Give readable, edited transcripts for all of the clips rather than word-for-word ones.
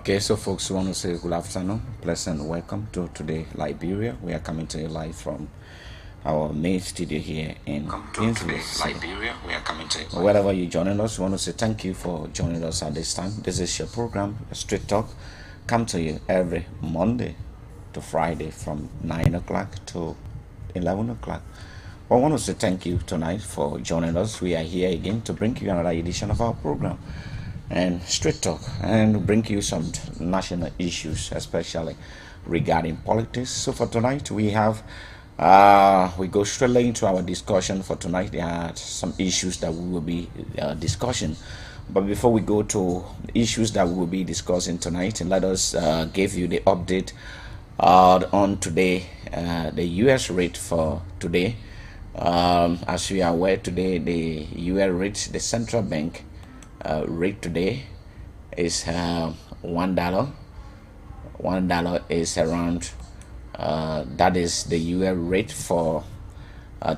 Okay, so folks, we want to say good afternoon, pleasant welcome to today Liberia. We are coming to you live from our main studio here in Kingsville. Liberia. We are coming to you. Wherever you're joining us, we want to say thank you for joining us at this time. This is your program, Street Talk. Come to you every Monday to Friday from 9 o'clock to 11 o'clock. I want to say thank you tonight for joining us. We are here again to bring you another edition of our program and Street Talk, and bring you some national issues, especially regarding politics. So for tonight, we have we go straight into our discussion for tonight. There are some issues that we will be discussing, but before we go to issues that we will be discussing tonight, let us give you the update on today, the U.S. rate for today. As we are aware, today the U.S. rate, the central bank rate today is $1. $1 is around that is the US rate for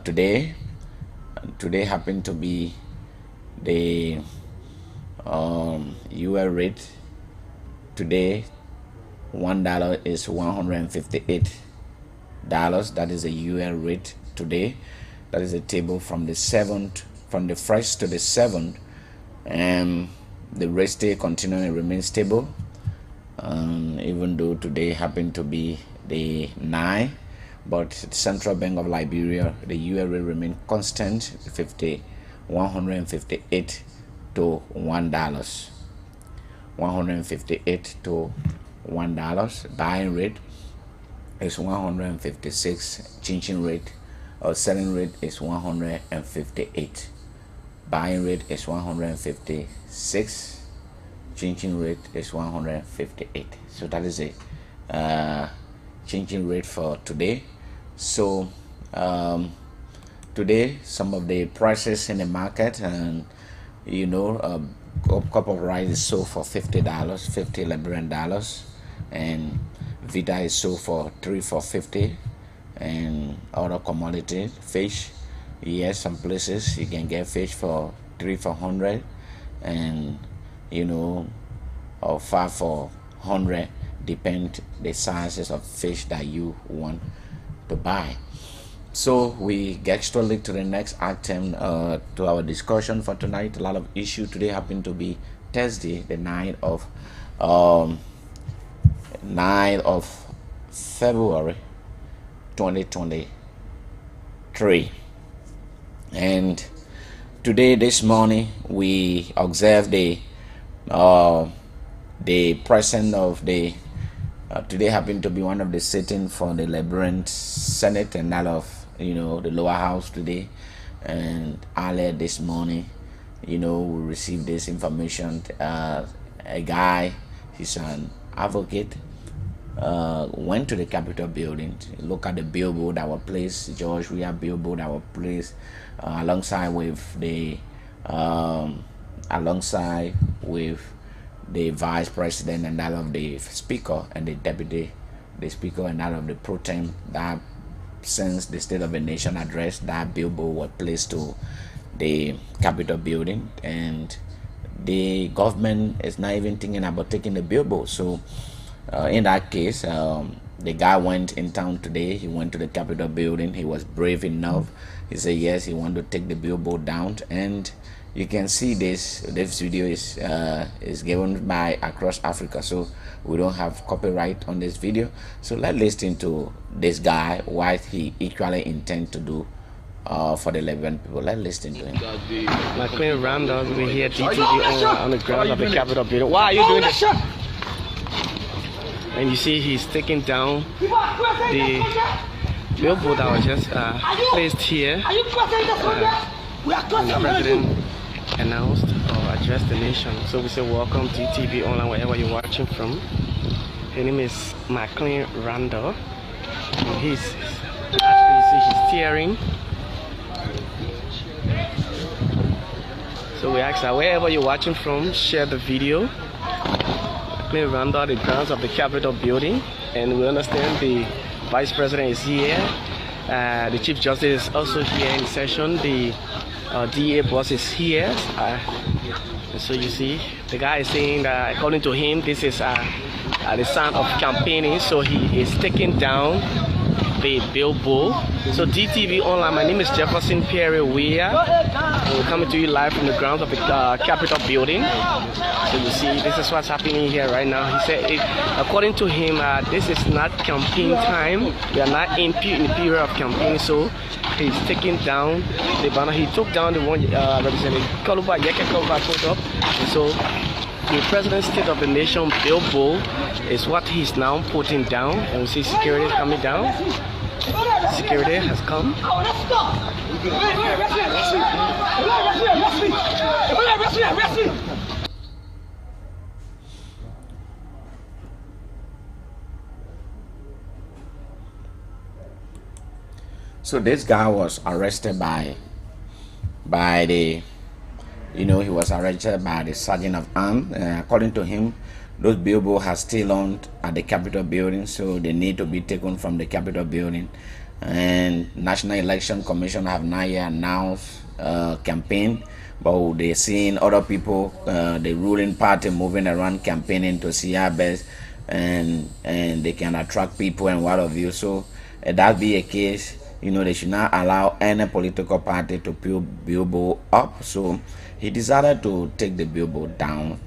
today. Today happened to be the US rate today. $1 is $158. That is the US rate today. That is a table from the 1st to the 7th. And the rate stay continuing remain stable, even though today happened to be the 9th, but the Central Bank of Liberia, the US rate remain constant, 158 to $1. 158 to $1. Buying rate is 156. Changing rate or selling rate is 158. Buying rate is 156. Changing rate is 158. So that is a changing rate for today. So today some of the prices in the market, and a cup of rice is sold for $50, 50 Liberian dollars, and Vita is sold for $3 and other commodity fish. Yes, some places you can get fish for $300, and or $500, depend the sizes of fish that you want to buy. So we get straight to the next item to our discussion for tonight. A lot of issue today happen to be Thursday, the 9th of February 2023. And today, this morning, we observed the president of the today happened to be one of the sitting for the Liberian Senate and that of the lower house today. And earlier this morning, we received this information. A guy, he's an advocate, went to the Capitol building to look at the billboard that was placed, George Weah billboard that was placed alongside with the vice president and that of the speaker and the deputy, the speaker and that of the pro tem. That since the State of the Nation address, that billboard was placed to the Capitol building, and the government is not even thinking about taking the billboard. So in that case, the guy went in town today. He went to the Capitol building. He was brave enough. He said yes, he wanted to take the billboard down, and you can see this video is given by Across Africa, so we don't have copyright on this video. So let's listen to this guy, what he actually intend to do for the 11 people. Let's listen to him. McLean Randall, we here TTV on the ground of the Capitol building. Why are you doing this? And you see he's taking down the billboard that was just placed here. And the president announced or addressed the nation. So we say welcome to TV online wherever you're watching from. His name is McLean Randall. And he's steering. So we ask that wherever you're watching from, share the video. McLean Randall, the grounds of the Capitol building, and we understand the Vice President is here. The Chief Justice is also here in session. The DA boss is here. So you see, the guy is saying that according to him, this is the sound of campaigning. So he is taking down the billboard. So DTV Online, my name is Jefferson Februarry. We're coming to you live from the grounds of the Capitol building. So you see, this is what's happening here right now. He said, according to him, this is not campaign time. We are not in the period of campaign. So he's taking down the banner. He took down the one representing Kaluba, Yeke Kaluba put up. And so the President's State of the Nation billboard is what he's now putting down. And we see security coming down. Security has come. So this guy was arrested by the, he was arrested by the sergeant of arms. According to him, those billboards are still on at the Capitol building, so they need to be taken from the Capitol building. And National Election Commission have not yet announced campaign, but they're seeing other people, the ruling party, moving around campaigning to see how best and they can attract people and what have you. So that be a case, they should not allow any political party to put billboard up. So he decided to take the billboard down.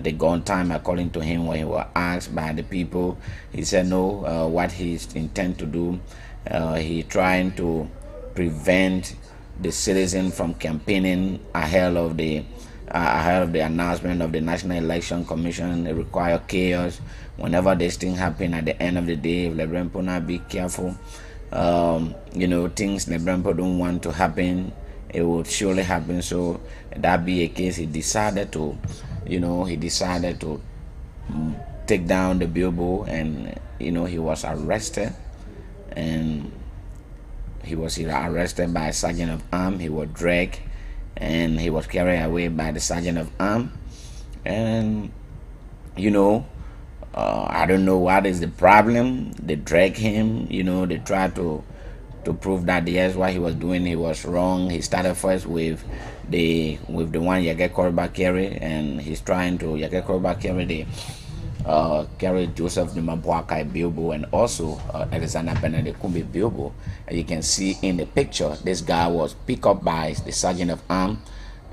The gun time, according to him, when he was asked by the people, he said no. What he intend to do, he trying to prevent the citizen from campaigning ahead of the announcement of the National Election Commission. It require chaos. Whenever this thing happen, at the end of the day, if Lebron not be careful, things Lebron don't want to happen, it will surely happen. So that be a case, he decided to take down the billboard, and he was arrested, and he was arrested by a sergeant of arms. He was dragged and he was carried away by the sergeant of arms. And I don't know what is the problem. They drag him, they try to prove that yes, what he was doing, he was wrong. He started first with the one Yeke Korba carry, and he's trying to Yeke Korba carry the carry Joseph Nimabwakai billboard, and also Alexander Benedict Kumbi billboard. And you can see in the picture, this guy was picked up by the sergeant of arms.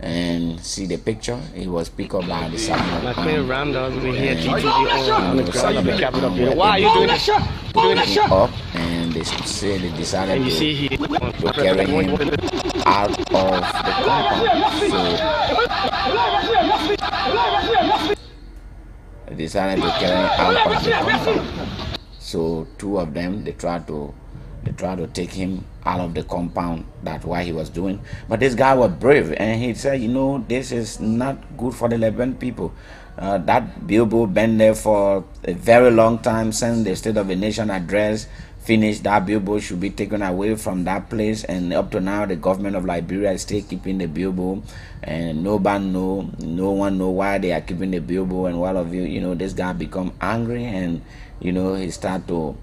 And see the picture, he was picked up by the sergeant of arms. Over here, GTV on the ground of the Capitol building. Why are you doing this? Up, and they say they decided and you see he to carry him out of the compound. So they decided to carry him out of the compound. So two of them, they tried to take him out of the compound. That's why he was doing. But this guy was brave, and he said, this is not good for the Lebanon people. That billboard been there for a very long time since the State of the Nation address finished. That billboard should be taken away from that place, and up to now the government of Liberia is still keeping the billboard, and no one know why they are keeping the billboard. And all of this guy become angry, and he start to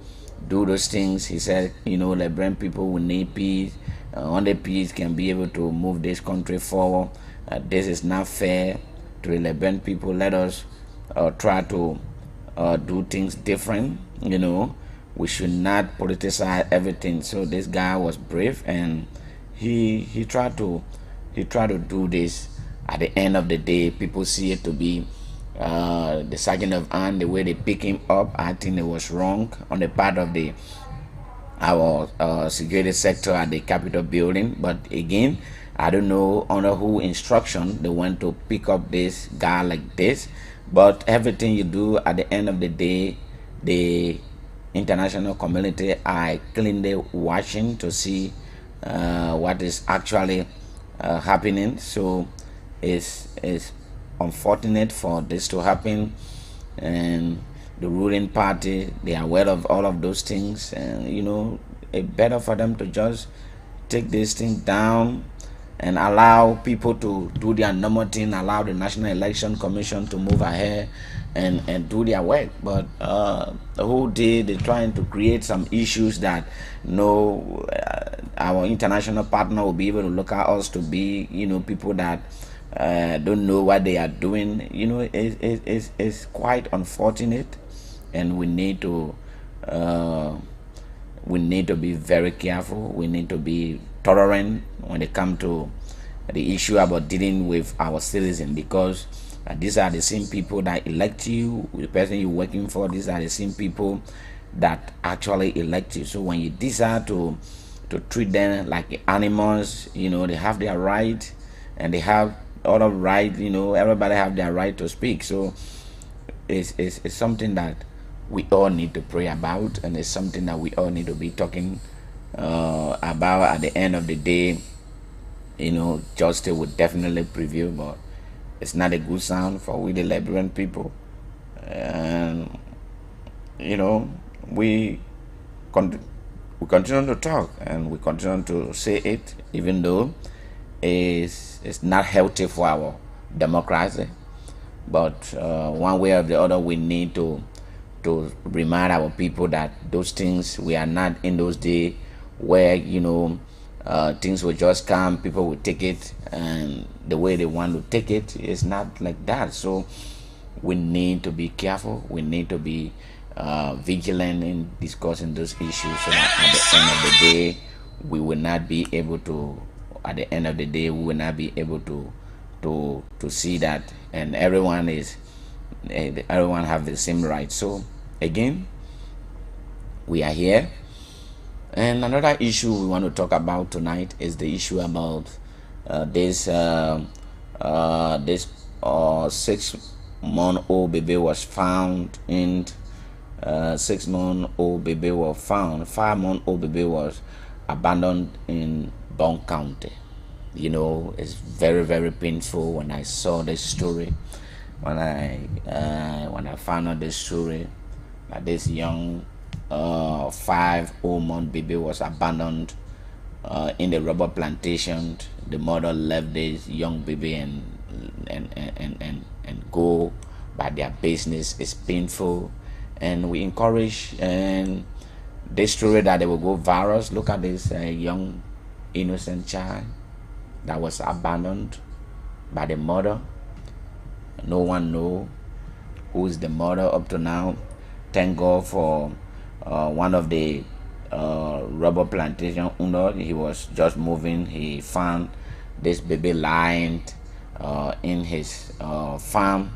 do those things. He said, Liberian people will need peace. Only peace can be able to move this country forward. This is not fair to the Liberian people. Let us try to do things different. We should not politicize everything. So this guy was brave, and he tried to do this. At the end of the day, people see it to be the sergeant of arms, the way they pick him up. I think it was wrong on the part of our security sector at the Capitol building. But again, I don't know under who instruction they want to pick up this guy like this. But everything you do, at the end of the day, the international community are clearly watching to see what is actually happening. So it's unfortunate for this to happen, and the ruling party, they are aware of all of those things, and it's better for them to just take this thing down and allow people to do their normal thing, allow the National Election Commission to move ahead and do their work. But the whole day they're trying to create some issues that our international partner will be able to look at us to be people that don't know what they are doing. It's quite unfortunate, and uh, we need to be very careful. We need to be tolerant when it comes to the issue about dealing with our citizens, because these are the same people that elect you, the person you're working for. These are the same people that actually elect you. So when you decide to treat them like animals, they have their right, and they have other right. Everybody have their right to speak. So it's something that we all need to pray about, and it's something that we all need to be talking about. At the end of the day, justice would definitely prevail, but it's not a good sound for we the Liberian people. And we con- we continue to talk, and we continue to say it, even though it's not healthy for our democracy. But one way or the other, we need to remind our people that those things, we are not in those days where things will just come, people will take it, and the way they want to take it is not like that. So we need to be careful. We need to be vigilant in discussing those issues, so that at the end of the day, we will not be able to. At the end of the day, we will not be able to see that, and everyone have the same right. So again, we are here. And another issue we want to talk about tonight is the issue about this 6-month-old baby was found in 6-month-old baby was found. 5-month-old baby was abandoned in Bong County. It's very, very painful when I saw this story. When I found out this story, that this young 5-month baby was abandoned in the rubber plantation. The mother left this young baby and go by their business. It's painful, and we encourage and this story that they will go viral. Look at this young innocent child that was abandoned by the mother. No one know who is the mother up to now. Thank God for one of the rubber plantation owner. He was just moving. He found this baby lying in his farm.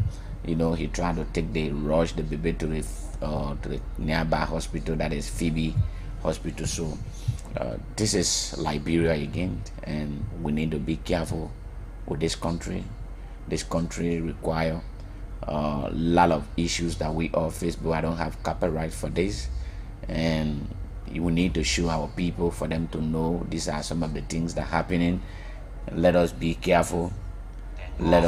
He tried to rush the baby to the nearby hospital, that is Phoebe Hospital. So this is Liberia again, and we need to be careful with this country. This country require a lot of issues that we all face, but I don't have copyright for this, and we need to show our people, for them to know these are some of the things that are happening. Let us be careful. Let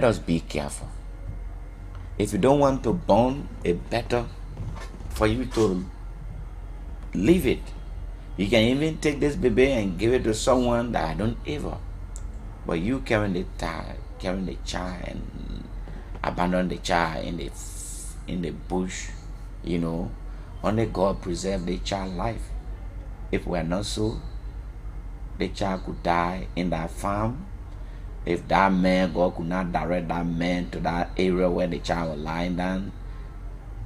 us be careful. If you don't want to burn, it's better for you to leave it. You can even take this baby and give it to someone that I don't ever. But you carrying the child and abandon the child in the bush, only God preserve the child life. If we are not so, the child could die in that farm. If that man, God could not direct that man to that area where the child was lying down,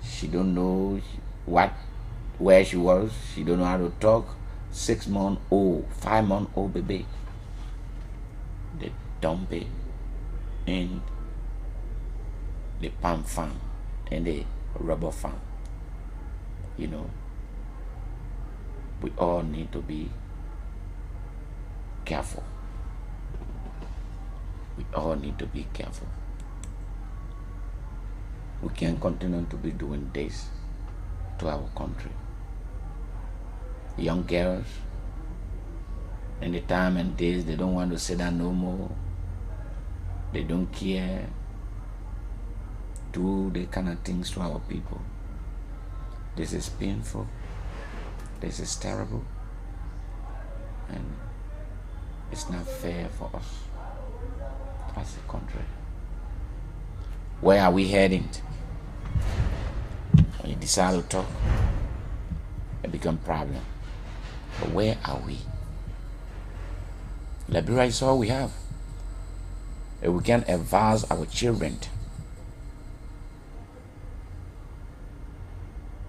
she don't know where she was. She don't know how to talk. 6-month-old, 5-month-old baby, they dump it in the palm farm, in the rubber farm. We all need to be careful. We all need to be careful. We can't continue to be doing this to our country. Young girls, in the time and days, they don't want to say that no more. They don't care. Do the kind of things to our people. This is painful. This is terrible. And it's not fair for us as a country. Where are we heading? When you decide to talk, it becomes a problem. But where are we? Liberia is all we have. And we can advance our children.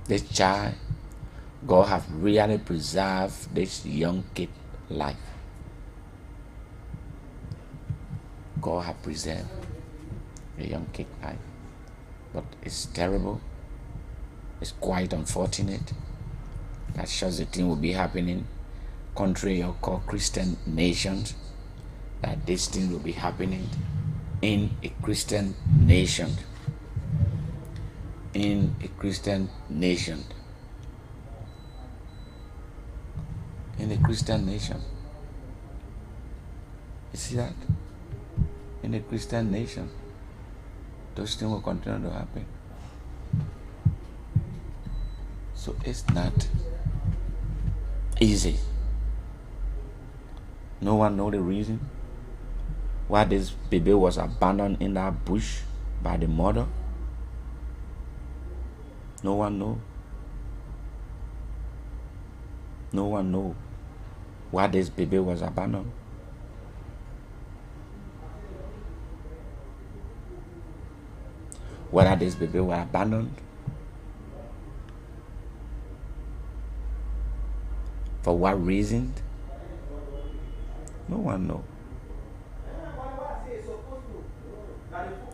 This child, God have really preserved this young kid life. God have preserved a young kid life. But it's terrible. It's quite unfortunate that such a thing will be happening country or called Christian nations, that this thing will be happening in a Christian nation. In a Christian nation. In a Christian nation. You see that? In a Christian nation, those things will continue to happen. So it's not easy. No one knows the reason why this baby was abandoned in that bush by the mother. No one knows. No one knows why this baby was abandoned. Whether this baby was abandoned, for what reason, no one knows.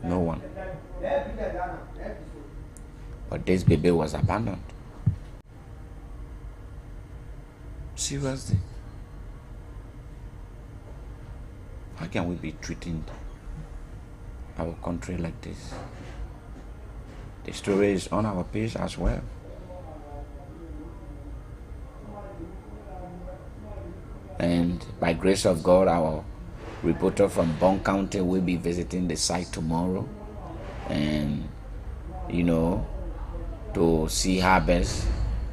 No one. But this baby was abandoned. Seriously. How can we be treating our country like this? The story is on our page as well. And by grace of God, our reporter from Bond County will be visiting the site tomorrow. And, to see harvest.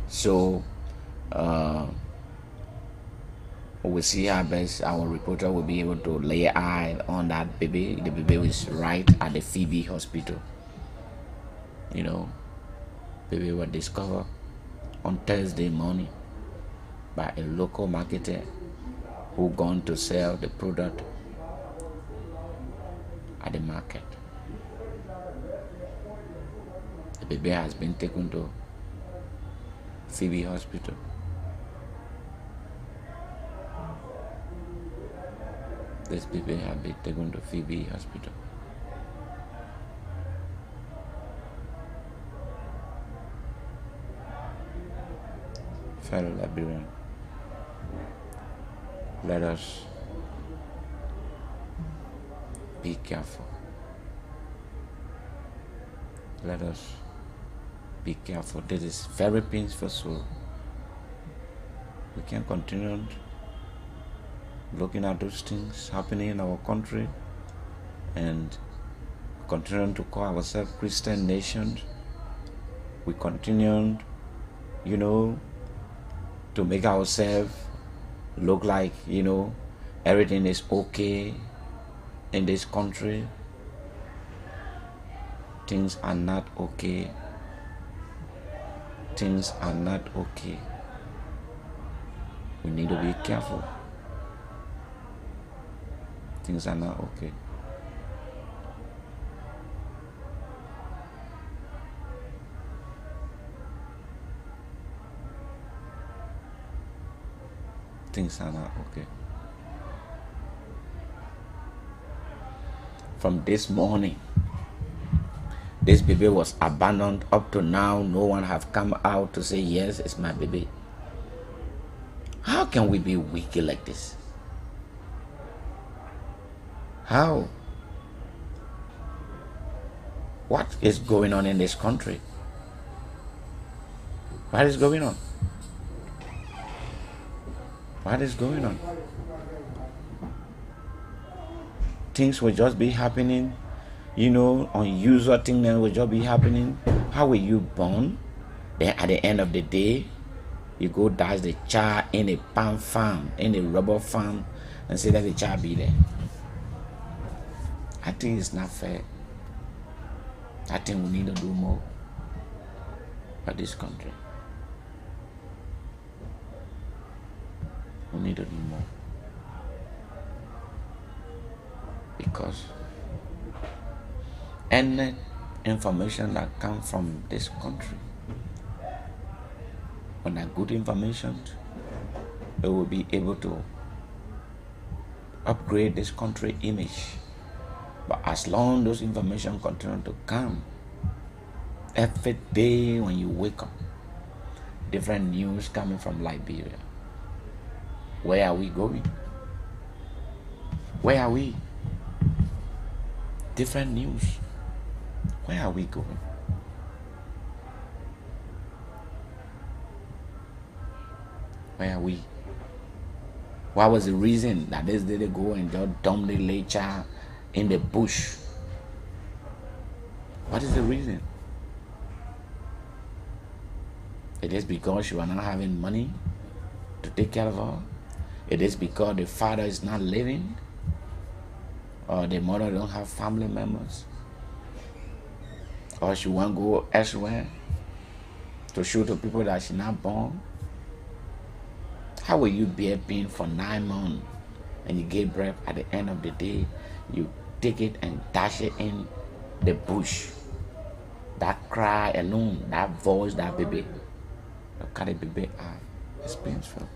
So, we see harvest. Our reporter will be able to lay eye on that baby. The baby is right at the Februarry hospital. Baby was discovered on Thursday morning by a local marketer who gone to sell the product at the market. The baby has been taken to Februarry hospital. This baby has been taken to Februarry hospital. Fellow Liberian, let us be careful. Let us be careful. This is very painful soul. We can continue looking at those things happening in our country and continuing to call ourselves Christian nations. We continue, to make ourselves look like, everything is okay in this country. Things are not okay. Things are not okay. We need to be careful. Things are not okay. Things are not okay. From this morning, this baby was abandoned. Up to now, no one have come out to say, yes, it's my baby. How can we be wicked like this? How? What is going on in this country? What is going on? What is going on? Things will just be happening, unusual things will just be happening. How were you born? Then at the end of the day, you go dash the child in a palm farm, in a rubber farm, and say that the child be there. I think it's not fair. I think we need to do more for this country. We need to do more. because any information that comes from this country, when a good information, it will be able to upgrade this country image. But as long as those information continue to come, every day when you wake up, different news coming from Liberia. Where are we going? Where are we? Different news. Where are we going? Where are we? What was the reason that this day they go and just dump the lecture in the bush? What is the reason? It is because you are not having money to take care of her. It is because the father is not living, or the mother don't have family members, or she want to go elsewhere to show to people that she's not born. How will you bear pain for 9 months and you give birth? At the end of the day, you take it and dash it in the bush? That cry alone, that voice, that baby, look at the baby eye. It's painful.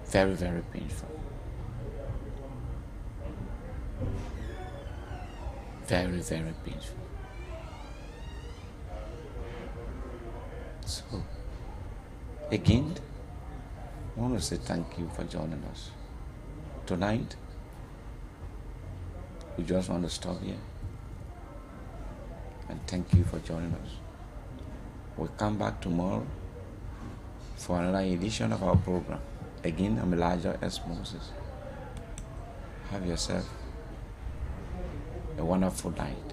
Very, very painful. Very, very painful. So, again, I want to say thank you for joining us. Tonight, we just want to stop here and thank you for joining us. We'll come back tomorrow for another edition of our program. Again, I'm Elijah S. Moses. Have yourself a wonderful night.